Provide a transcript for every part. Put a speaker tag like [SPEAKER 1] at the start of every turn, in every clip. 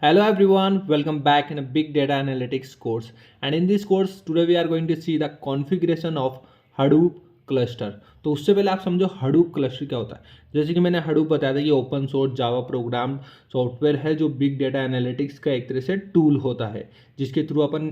[SPEAKER 1] Hello everyone, welcome back in a big data analytics course. And in this course, today we are going to see the configuration of Hadoop cluster. तो उससे पहले आप समझो Hadoop cluster क्या होता है। जैसे कि मैंने Hadoop बताया था कि open source Java program software है जो बिग डेटा एनालिटिक्स का एक तरह से टूल होता है, जिसके थ्रू अपन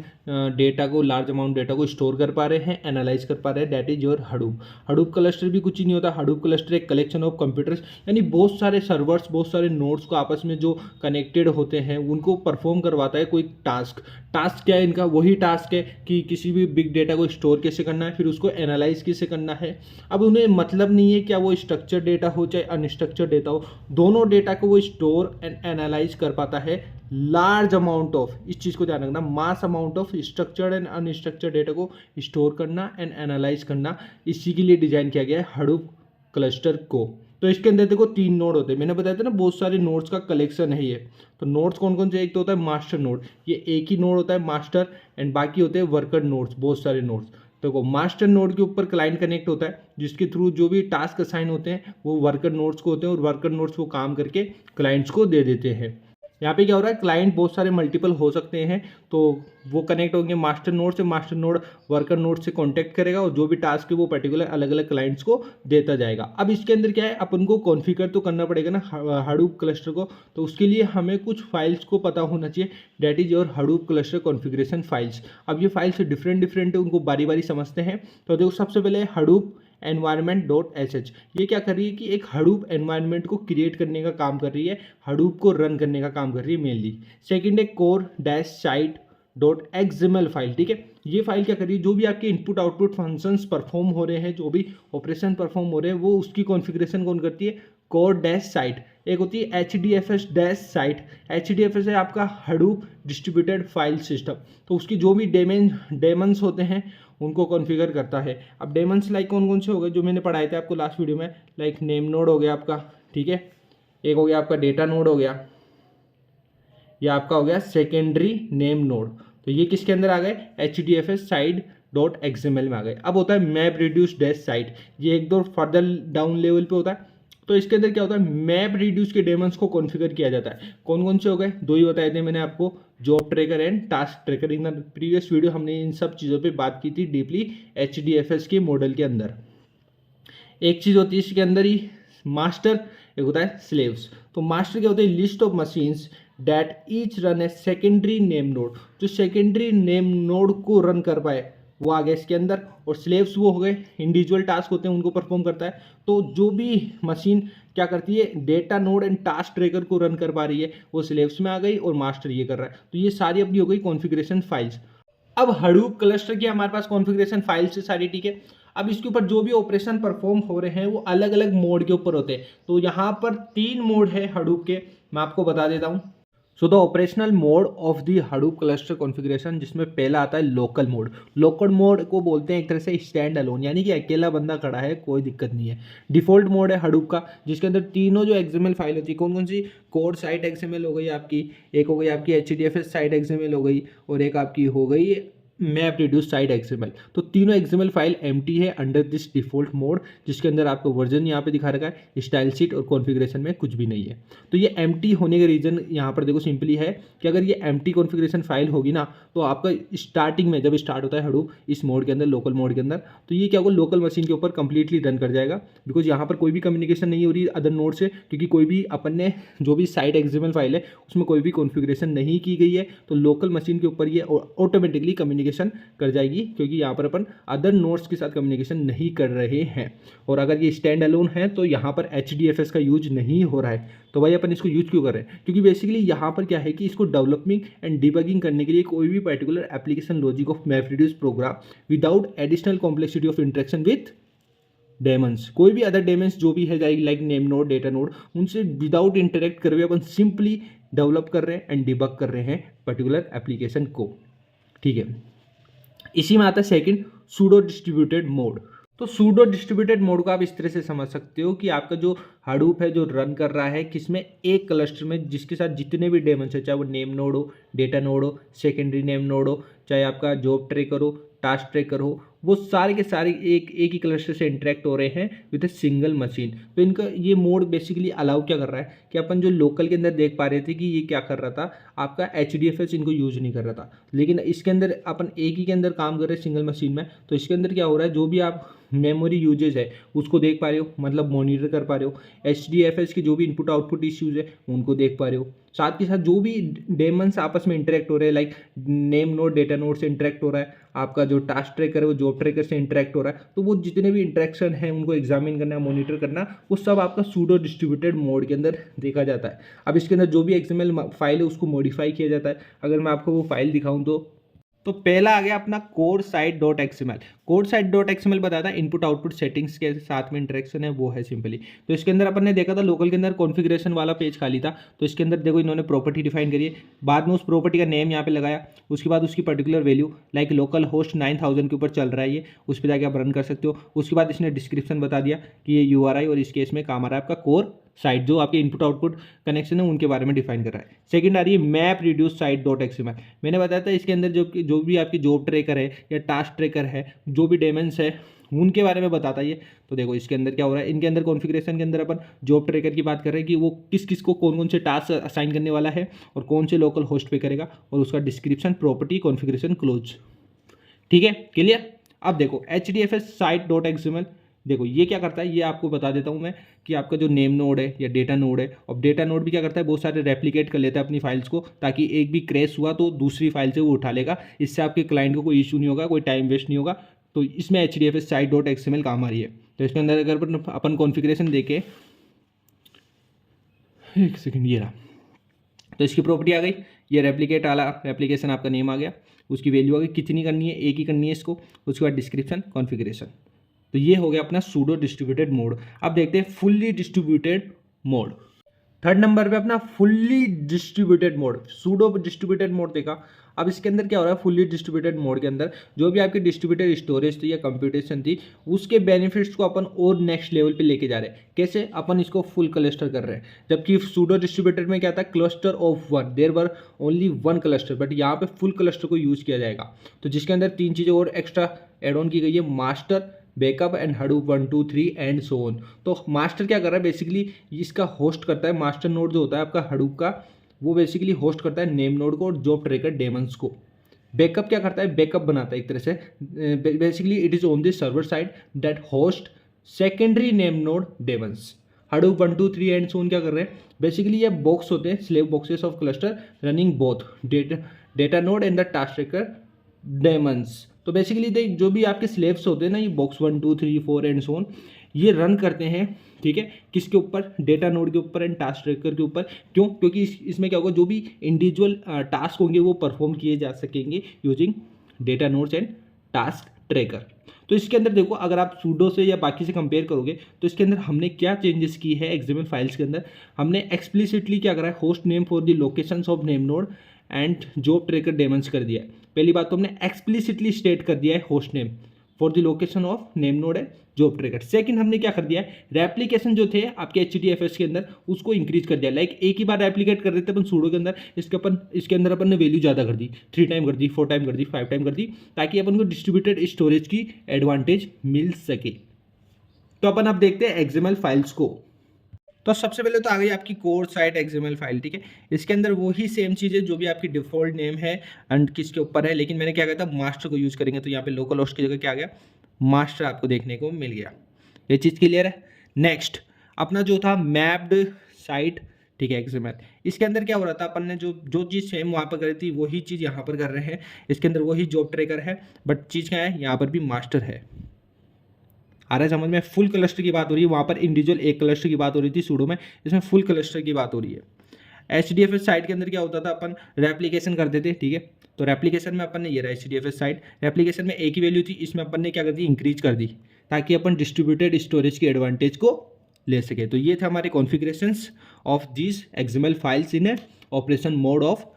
[SPEAKER 1] डेटा को, लार्ज अमाउंट डेटा को स्टोर कर पा रहे हैं, एनालाइज कर पा रहे हैं। That is your Hadoop। Hadoop cluster भी कुछ ही नहीं होता। Hadoop क्लस्टर एक कलेक्शन ऑफ कंप्यूटर्स, यानी बहुत सारे सर्वर्स, बहुत सारे नोड्स को आपस में जो कनेक्टेड होते हैं उनको परफॉर्म करवाता है कोई टास्क। टास्क क्या है इनका? वही टास्क है कि किसी भी बिग डेटा को स्टोर कैसे करना है, फिर उसको एनालाइज कैसे करना है। अब उन्हें मतलब नहीं है क्या वो स्ट्रक्चर डेटा हो चाहे अनस्ट्रक्चर डेटा हो, दोनों डेटा को वो स्टोर एंड एनालाइज कर पाता है। लार्ज अमाउंट ऑफ, इस चीज़ को ध्यान रखना, mass amount of structured and unstructured data को स्टोर करना एंड एनालाइज करना, इसी के लिए डिजाइन किया गया है हडूप क्लस्टर को। तो इसके अंदर देखो 3 नोड होते हैं, मैंने बताया था ना, बहुत सारे नोड्स का कलेक्शन है ये। तो नोड्स कौन कौन से? एक तो होता है मास्टर नोड, ये एक ही नोड होता है मास्टर, एंड बाकी होते हैं वर्कर नोड्स, बहुत सारे नोड्स। देखो मास्टर नोड के ऊपर क्लाइंट कनेक्ट होता है, जिसके थ्रू जो भी टास्क असाइन होते हैं वो वर्कर नोड्स को होते हैं, और वर्कर नोड्स वो काम करके क्लाइंट्स को दे देते हैं। यहाँ पे क्या हो रहा है, क्लाइंट बहुत सारे मल्टीपल हो सकते हैं, तो वो कनेक्ट होंगे मास्टर नोड से। मास्टर नोड वर्कर नोड से कांटेक्ट करेगा और जो भी टास्क है वो पर्टिकुलर अलग अलग क्लाइंट्स को देता जाएगा। अब इसके अंदर क्या है, अपन को कॉन्फ़िगर तो करना पड़ेगा ना हडूप क्लस्टर को, तो उसके लिए हमें कुछ फाइल्स को पता होना चाहिए। That is your Hadoop cluster configuration files. अब ये फाइल्स डिफरेंट है, उनको बारी बारी समझते हैं। तो देखो सबसे पहले हडूप environment.sh, ये क्या कर रही है कि एक हडूप एनवायरनमेंट को क्रिएट करने का काम कर रही है, हडूप को रन करने का काम कर रही है मेनली। सेकंड है core dash site dot XML file. ठीक है, ये फाइल क्या कर रही है, जो भी आपके इनपुट आउटपुट फंक्शंस परफॉर्म हो रहे हैं, जो भी ऑपरेशन परफॉर्म हो रहे हैं, वो उसकी कॉन्फ़िगरेशन कौन करती है? Core dash site. एक होती है H D F S dash site. H D F S है आपका हडूप डिस्ट्रीब्यूटेड फाइल सिस्टम, तो उसकी जो भी डेमन्स होते हैं उनको कॉन्फ़िगर करता है। अब डेमन्स लाइक कौन कौन से हो गए जो मैंने पढ़ाए थे आपको लास्ट वीडियो में, लाइक नेम नोड हो गया आपका, ठीक है, एक हो गया आपका डेटा नोड हो गया, या आपका हो गया सेकेंडरी नेम नोड। तो ये किसके अंदर आ गए? H D F S side dot XML में आ गए। अब होता है मैप रिड्यूस डैश साइट, ये एक दो फर्दर डाउन लेवल पे होता है। तो इसके अंदर क्या होता है, मैप रिड्यूस के डेमन्स को कॉन्फ़िगर किया जाता है। कौन कौन से हो गए? 2 ही बताए थे मैंने आपको, job tracker and task tracker. In previous video हमने इन सब चीज़ों पे बात की थी deeply H D F S के मॉडल के अंदर। एक चीज़ होती है इसके अंदर ही मास्टर, एक होता है स्लेव्स। तो मास्टर क्या होता है? List of machines that each run a secondary name node, जो सेकेंडरी नेम नोड को रन कर पाए वो आ गया इसके अंदर। और स्लेव्स वो हो गए इंडिविजुअल टास्क होते हैं, उनको परफॉर्म करता है। तो जो भी मशीन क्या करती है, data node and task tracker को रन कर पा रही है, वो स्लेव्स में आ गई, और मास्टर ये कर रहा है। तो ये सारी अपनी हो गई कॉन्फ़िगरेशन फाइल्स। अब हडूप क्लस्टर की हमारे पास कॉन्फ़िगरेशन फाइल्स है सारी, ठीक है। अब इसके ऊपर जो भी ऑपरेशन परफॉर्म हो रहे हैं वो अलग अलग मोड के ऊपर होते हैं। तो यहाँ पर 3 मोड है हडूप के, मैं आपको बता देता हूँ। So the operational mode of the Hadoop cluster configuration, जिसमें पहला आता है लोकल मोड। लोकल मोड को बोलते हैं एक तरह से स्टैंड अलोन, यानी कि अकेला बंदा खड़ा है, कोई दिक्कत नहीं है। डिफ़ॉल्ट मोड है हडूप का, जिसके अंदर तीनों जो एक्सएमएल फाइल होती है, कौन कौन सी? कोर साइट एक्सएमएल हो गई आपकी, एक हो गई आपकी H D F S site XML हो गई, और एक आपकी हो गई मैप रिड्यूस साइड एक्सएमएल। तो तीनों एक्सएमएल फाइल एम्प्टी है अंडर दिस डिफॉल्ट मोड, जिसके अंदर आपको वर्जन यहाँ पे दिखा रखा है, स्टाइल शीट और कॉन्फ़िगरेशन में कुछ भी नहीं है। तो ये एम्प्टी होने का रीज़न यहाँ पर देखो सिंपली है कि अगर ये एम्प्टी कॉन्फ़िगरेशन फाइल होगी ना, तो आपका स्टार्टिंग में जब स्टार्ट होता है हडूप इस मोड के अंदर, लोकल मोड के अंदर, तो ये क्या होगा, लोकल मशीन के ऊपर कंप्लीटली रन कर जाएगा। बिकॉज यहाँ पर कोई भी कम्युनिकेशन नहीं हो रही अदर नोड से, क्योंकि कोई भी अपन ने जो भी साइड एक्सएमएल फाइल है उसमें कोई भी कॉन्फ़िगरेशन नहीं की गई है, तो लोकल मशीन के ऊपर ये ऑटोमेटिकली कम्युनिकेशन कर जाएगी, क्योंकि यहाँ पर अपन अदर नोड्स के साथ कम्युनिकेशन नहीं कर रहे हैं। और अगर ये स्टैंड अलोन है तो यहाँ पर HDFS का यूज नहीं हो रहा है। तो भाई अपन इसको यूज क्यों कर रहे हैं? क्योंकि बेसिकली यहाँ पर क्या है कि इसको डेवलपिंग एंड डिबगिंग करने के लिए कोई भी particular application logic of MapReduce program without additional complexity of interaction with daemons, कोई भी अदर डेमन्स जो भी है like name node, data node, उनसे विदाउट इंटरेक्ट कर हुए अपन सिंपली डेवलप कर रहे हैं एंड डिबग कर रहे हैं पर्टिकुलर एप्लीकेशन को, ठीक है। इसी में आता है सेकंड, सूडो डिस्ट्रीब्यूटेड मोड। तो सूडो डिस्ट्रीब्यूटेड मोड को आप इस तरह से समझ सकते हो कि आपका जो हडूप है जो रन कर रहा है किसमें, एक क्लस्टर में, जिसके साथ जितने भी डेमन्स है, चाहे वो नेम नोड हो, डेटा नोड हो, सेकेंडरी नेम नोड हो, चाहे आपका जॉब ट्रैकर हो, टास्क ट्रैकर हो, वो सारे के सारे एक ही क्लस्टर से इंटरेक्ट हो रहे हैं विद अ सिंगल मशीन। तो इनका ये मोड बेसिकली अलाउ क्या कर रहा है कि अपन जो लोकल के अंदर देख पा रहे थे कि ये क्या कर रहा था, आपका HDFS इनको यूज नहीं कर रहा था, लेकिन इसके अंदर अपन एक ही के अंदर काम कर रहे हैं सिंगल मशीन में। तो इसके अंदर क्या हो रहा है, जो भी आप मेमोरी यूजेज है उसको देख पा रहे हो, मतलब मॉनिटर कर पा रहे हो, HDFS के जो भी इनपुट आउटपुट इश्यूज है उनको देख पा रहे हो, साथ के साथ जो भी डेमन्स आपस में इंटरेक्ट हो रहे हैं, like name node data node से इंटरेक्ट हो रहा है, आपका जो टास्क ट्रैकर है वो जॉब ट्रैकर से इंटरेक्ट हो रहा है, तो वो जितने भी इंटरेक्शन है उनको एग्जामिन करना, मॉनिटर करना, वो सब आपका सूडो डिस्ट्रीब्यूटेड मोड के अंदर देखा जाता है। अब इसके अंदर जो भी XML फाइल है उसको मॉडिफाई किया जाता है। अगर मैं आपको वो फाइल दिखाऊं तो पहला आ गया अपना core site dot XML. Core site dot XML बताया था इनपुट आउटपुट सेटिंग्स के साथ में इंटरेक्शन है वो है सिंपली। तो इसके अंदर अपन ने देखा था लोकल के अंदर कॉन्फ़िगरेशन वाला पेज खाली था, तो इसके अंदर देखो इन्होंने प्रॉपर्टी डिफाइन करी है, बाद में उस प्रॉपर्टी का नेम यहाँ पे लगाया, उसके बाद उसकी particular value like local host 9000 के ऊपर चल रहा है ये, उस पर जाके आप रन कर सकते हो। उसके बाद इसने डिस्क्रिप्शन बता दिया कि ये URI और इस केस में काम आ रहा है आपका कोर साइट, जो आपके इनपुट आउटपुट कनेक्शन है उनके बारे में डिफाइन कर रहा है। सेकंड आ रही है map reduce site dot XML. मैंने बताया था इसके अंदर जो भी आपकी जॉब ट्रैकर है या टास्क ट्रैकर है, जो भी डेमन्स है उनके बारे में बताता है ये। तो देखो इसके अंदर क्या हो रहा है, इनके अंदर कॉन्फ़िगरेशन के अंदर अपन जॉब ट्रैकर की बात कर रहे हैं कि वो किस किस को कौन कौन से टास्क असाइन करने वाला है और कौन से लोकल होस्ट पे करेगा, और उसका डिस्क्रिप्शन प्रॉपर्टी कॉन्फ़िगरेशन क्लोज। ठीक है, क्लियर। अब देखो HDFS साइट डॉट एक्सएमएल, देखो ये क्या करता है ये आपको बता देता हूँ मैं कि आपका जो नेम नोड है या डेटा नोड है, और डेटा नोड भी क्या करता है बहुत सारे रेप्लिकेट कर लेता है अपनी फाइल्स को, ताकि एक भी क्रैश हुआ तो दूसरी फाइल से वो उठा लेगा, इससे आपके क्लाइंट को कोई इशू नहीं होगा, कोई टाइम वेस्ट नहीं होगा। तो इसमें HDFS साइट डॉट एक्सएमएल काम आ रही है। तो इसके अंदर अगर अपन कॉन्फ़िगरेशन देखें, एक सेकेंड, ये रहा, तो इसकी प्रॉपर्टी आ गई, ये रेप्लिकेट वाला रेप्लिकेशन आपका नेम आ गया, उसकी वैल्यू आ गई, कितनी करनी है, एक ही करनी है इसको, उसके बाद डिस्क्रिप्शन कॉन्फ़िगरेशन। तो ये हो गया अपना सूडो डिस्ट्रीब्यूटेड मोड। अब देखते हैं fully distributed mode. Third number पे अपना fully distributed mode, pseudo distributed mode देखा। अब इसके अंदर क्या हो रहा है, फुल्ली डिस्ट्रीब्यूटेड मोड के अंदर जो भी आपकी डिस्ट्रीब्यूटेड स्टोरेज थी या कंप्यूटेशन थी, उसके बेनिफिट्स को अपन और नेक्स्ट लेवल पे लेके जा रहे हैं। कैसे, अपन इसको फुल क्लस्टर कर रहे हैं, जबकि सूडो डिस्ट्रीब्यूटेड में क्या था, cluster of one, there were only one cluster, but यहाँ पे फुल क्लस्टर को यूज किया जाएगा। तो जिसके अंदर 3 चीज़ें और एक्स्ट्रा एड ऑन की गई है, master, backup and Hadoop 1 2 3 and so on. तो मास्टर क्या कर रहा है, बेसिकली इसका होस्ट करता है, मास्टर नोड जो होता है आपका हडूप का, वो बेसिकली होस्ट करता है नेम नोड को और जॉब ट्रैकर डेमन्स को। बैकअप क्या करता है, बैकअप बनाता है एक तरह से, basically it is on the server side that host secondary name node Demons. Hadoop 1 2 3 and so on क्या कर रहे हैं, बेसिकली ये बॉक्स होते हैं, slave boxes of cluster running both data node and the task tracker Demons. तो basically जो भी आपके स्लेव्स होते हैं ना, ये बॉक्स 1 2 3 4 एंड सो ऑन, ये रन करते हैं, ठीक है, किसके ऊपर, डेटा नोड के ऊपर एंड टास्क ट्रैकर के ऊपर। क्यों, क्योंकि इसमें क्या होगा, जो भी इंडिविजुअल टास्क होंगे वो परफॉर्म किए जा सकेंगे using data nodes and task tracker. तो इसके अंदर देखो, अगर आप सूडो से या बाकी से कंपेयर करोगे तो इसके अंदर हमने क्या चेंजेस की है XML फाइल्स के अंदर, हमने एक्सप्लिसिटली क्या करा है, host name for the locations of name node and job tracker Demons कर दिया है। पहली बात तो हमने एक्सप्लिसिटली स्टेट कर दिया है host name for the location of name node है जॉब ट्रैकर। सेकंड हमने क्या कर दिया है, रेप्लिकेशन जो थे आपके HDFS के अंदर उसको इंक्रीज कर दिया, लाइक एक ही बार रेप्लिकेट कर देते अपन सूडो के अंदर, इसके अंदर अपन ने वैल्यू ज़्यादा कर दी, 3 टाइम कर दी, 4 टाइम कर दी, 5 टाइम कर दी, ताकि अपन को डिस्ट्रीब्यूटेड स्टोरेज की एडवांटेज मिल सके। तो अपन अब देखते हैं XML फाइल्स को। तो सबसे पहले तो आ गई आपकी कोर साइट XML फाइल, ठीक है। इसके अंदर वही सेम चीज़ है जो भी आपकी डिफ़ॉल्ट नेम है एंड किसके ऊपर है, लेकिन मैंने क्या कहा था, मास्टर को यूज़ करेंगे। तो यहाँ पे लोकल होस्ट की जगह क्या आ गया, मास्टर आपको देखने को मिल गया। ये चीज़ क्लियर है। नेक्स्ट अपना जो था मैप्ड साइट, ठीक है, XML, इसके अंदर क्या हो रहा था, अपन ने जो चीज़ सेम वहाँ पर करी थी वही चीज़ यहाँ पर कर रहे हैं। इसके अंदर वही जॉब ट्रैकर है, बट चीज़ क्या है, यहाँ पर भी मास्टर है। आ रहा है समझ में, फुल क्लस्टर की बात हो रही है, वहाँ पर इंडिविजुअल एक क्लस्टर की बात हो रही थी सूडो में, इसमें फुल क्लस्टर की बात हो रही है। HDFS साइट के अंदर क्या होता था, अपन रेप्लिकेशन करते थे, ठीक है। तो रेप्लिकेशन में अपन ने ये रहा HDFS साइट, रेप्लिकेशन में एक ही वैल्यू थी, इसमें अपन ने क्या कर दी, इंक्रीज कर दी, ताकि अपन डिस्ट्रीब्यूटेड स्टोरेज की एडवांटेज को ले सके। तो ये थे हमारे configurations of these XML files in operation mode of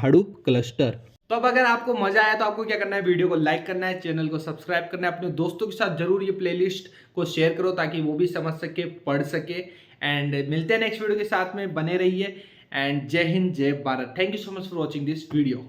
[SPEAKER 1] Hadoop cluster. तो अब अगर आपको मजा आया तो आपको क्या करना है, वीडियो को लाइक करना है, चैनल को सब्सक्राइब करना है, अपने दोस्तों के साथ जरूर ये प्लेलिस्ट को शेयर करो ताकि वो भी समझ सके, पढ़ सके। एंड मिलते हैं नेक्स्ट वीडियो के साथ में, बने रहिए एंड जय हिंद, जय Bharat. Thank you so much for watching this video.